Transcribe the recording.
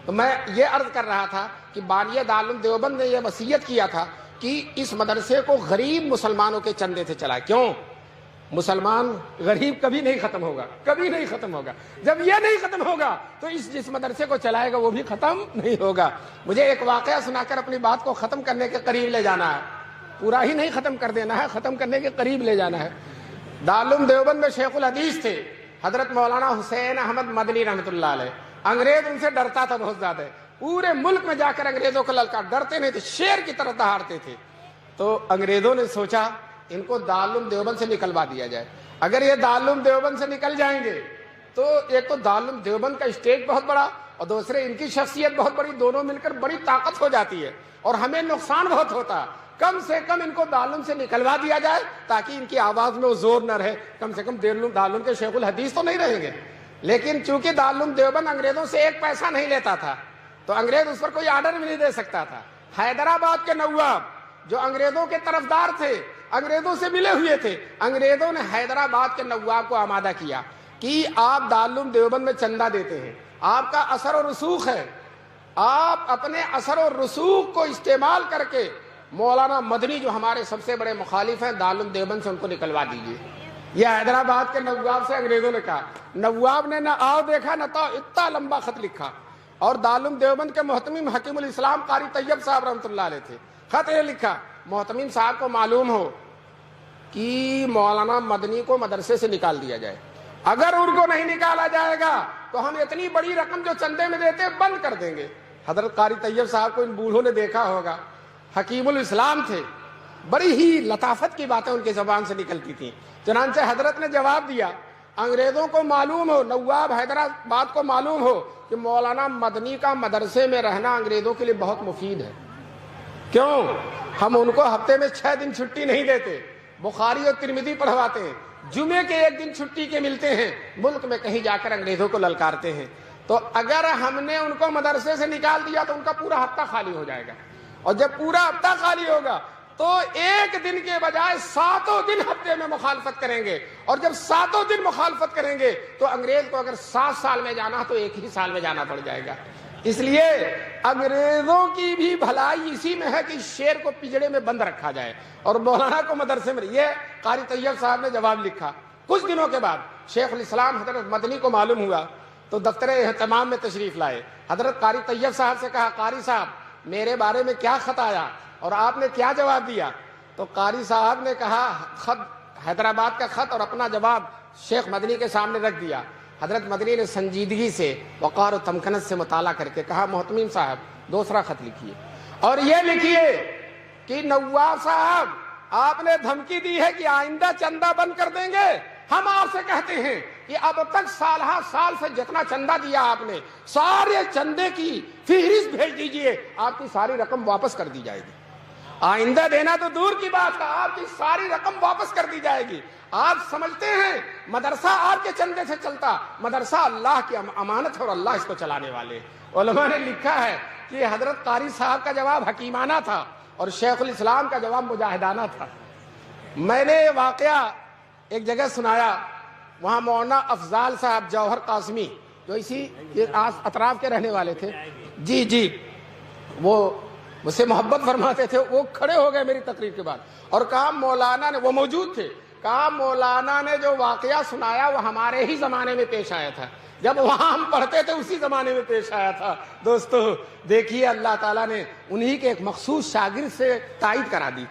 تو میں یہ عرض کر رہا تھا کہ بانی دارالعلوم دیوبند نے یہ وصیت کیا تھا کہ اس مدرسے کو غریب مسلمانوں کے چندے سے چلائے. کیوں؟ مسلمان غریب کبھی نہیں ختم ہوگا، کبھی نہیں ختم ہوگا. جب یہ نہیں ختم ہوگا تو جس مدرسے کو چلائے گا وہ بھی ختم نہیں ہوگا. مجھے ایک واقعہ سنا کر اپنی بات کو ختم کرنے کے قریب لے جانا ہے. پورا ہی نہیں ختم کر دینا ہے، ختم کرنے کے قریب لے جانا ہے. دارالعلوم دیوبند میں شیخ الحدیث تھے حضرت مولانا حسین احمد مدنی رحمۃ اللہ علیہ. انگریز ان سے ڈرتا تھا بہت زیادہ. پورے ملک میں جا کر انگریزوں کو للکار، ڈرتے نہیں تھے، شیر کی طرح دہاڑتے تھے. تو انگریزوں نے سوچا ان کو دارالعلوم دیوبند سے نکلوا دیا جائے. اگر یہ دارالعلوم دیوبند سے نکل جائیں گے تو ایک تو دارالعلوم دیوبند کا اسٹیج بہت بڑا اور دوسرے ان کی شخصیت بہت بڑی، دونوں مل کر بڑی طاقت ہو جاتی ہے اور ہمیں نقصان بہت ہوتا. کم سے کم ان کو دارالعلوم سے نکلوا دیا جائے تاکہ ان کی آواز میں وہ زور نہ رہے. کم سے کم دارالعلوم کے شیخ الحدیث تو نہیں رہیں گے. لیکن چونکہ دارالعلوم دیوبند انگریزوں سے ایک پیسہ نہیں لیتا تھا تو انگریز اس پر کوئی آرڈر بھی نہیں دے سکتا تھا. حیدرآباد کے نواب جو انگریزوں کے طرفدار تھے، انگریزوں سے ملے ہوئے تھے، انگریزوں نے حیدرآباد کے نواب کو آمادہ کیا کہ آپ دارالعلوم دیوبند میں چندہ دیتے ہیں، آپ کا اثر و رسوخ ہے، آپ اپنے اثر و رسوخ کو استعمال کر کے مولانا مدنی جو ہمارے سب سے بڑے مخالف ہیں دارالعلوم دیوبند سے ان کو نکلوا دیجیے. یہ حیدرآباد کے نواب سے انگریزوں نے کہا. نواب نے نہ آؤ دیکھا نہ تو اتنا لمبا خط لکھا اور دارالعلوم دیوبند کے محتمم حکیم الاسلام قاری طیب صاحب رحمۃ اللہ علیہ تھے. خط یہ لکھا، محتمم صاحب کو معلوم ہو کہ مولانا مدنی کو مدرسے سے نکال دیا جائے. اگر ان کو نہیں نکالا جائے گا تو ہم اتنی بڑی رقم جو چندے میں دیتے بند کر دیں گے. حضرت قاری طیب صاحب کو ان بوڑھوں نے دیکھا ہوگا، حکیم الاسلام تھے، بڑی ہی لطافت کی باتیں ان کی زبان سے نکلتی تھیں. چنانچہ حضرت نے جواب دیا، انگریزوں کو معلوم ہو، نواب حیدرآباد کو معلوم ہو کہ مولانا مدنی کا مدرسے میں رہنا انگریزوں کے لیے بہت مفید ہے. کیوں؟ ہم ان کو ہفتے میں 6 دن چھٹی نہیں دیتے، بخاری اور ترمذی پڑھواتے ہیں، جمعے کے 1 دن چھٹی کے ملتے ہیں، ملک میں کہیں جا کر انگریزوں کو للکارتے ہیں. تو اگر ہم نے ان کو مدرسے سے نکال دیا تو ان کا پورا ہفتہ خالی ہو جائے گا، اور جب پورا ہفتہ خالی ہوگا تو 1 دن کے بجائے 7 دن ہفتے میں مخالفت کریں گے. اور جب 7 دن مخالفت کریں گے تو انگریز کو اگر 7 سال میں جانا تو 1 ہی سال میں جانا پڑ جائے گا. اس لیے انگریزوں کی بھی بھلائی اسی میں ہے کہ شیر کو پنجڑے میں بند رکھا جائے اور مولانا کو مدرسے میں. یہ قاری طیب صاحب نے جواب لکھا. کچھ دنوں کے بعد شیخ الاسلام حضرت مدنی کو معلوم ہوا تو دفتر اہتمام میں تشریف لائے. حضرت قاری طیب صاحب سے کہا، قاری صاحب میرے بارے میں کیا خط آیا اور آپ نے کیا جواب دیا؟ تو قاری صاحب نے کہا، خط حیدرآباد کا خط اور اپنا جواب شیخ مدنی کے سامنے رکھ دیا. حضرت مدنی نے سنجیدگی سے، وقار و تمکنت سے مطالعہ کر کے کہا، محتمم صاحب دوسرا خط لکھیے اور یہ لکھیے کہ نواب صاحب آپ نے دھمکی دی ہے کہ آئندہ چندہ بند کر دیں گے. ہم آپ سے کہتے ہیں کہ اب تک سال سے جتنا چندہ دیا آپ نے، سارے چندے کی فہرست بھیج دیجئے، آپ کی ساری رقم واپس کر دی جائے گی. آئندہ دینا تو دور کی بات ہے، آپ کی ساری رقم واپس کر دی جائے گی. آپ سمجھتے ہیں مدرسہ آپ کے چندے سے چلتا؟ مدرسہ اللہ کی امانت ہے اور اللہ اس کو چلانے والے. علماء نے لکھا ہے کہ حضرت قاری صاحب کا جواب حکیمانہ تھا اور شیخ الاسلام کا جواب مجاہدانہ تھا. میں نے واقعہ ایک جگہ سنایا، وہاں مولانا افضال صاحب جوہر قاسمی جو اسی اطراف کے رہنے والے تھے، جی وہ مجھ سے محبت فرماتے تھے. وہ کھڑے ہو گئے میری تقریر کے بعد اور کہا مولانا نے، وہ موجود تھے، کہا مولانا نے جو واقعہ سنایا وہ ہمارے ہی زمانے میں پیش آیا تھا، جب وہاں ہم پڑھتے تھے اسی زمانے میں پیش آیا تھا. دوستو دیکھیے اللہ تعالیٰ نے انہی کے ایک مخصوص شاگرد سے تائید کرا دی.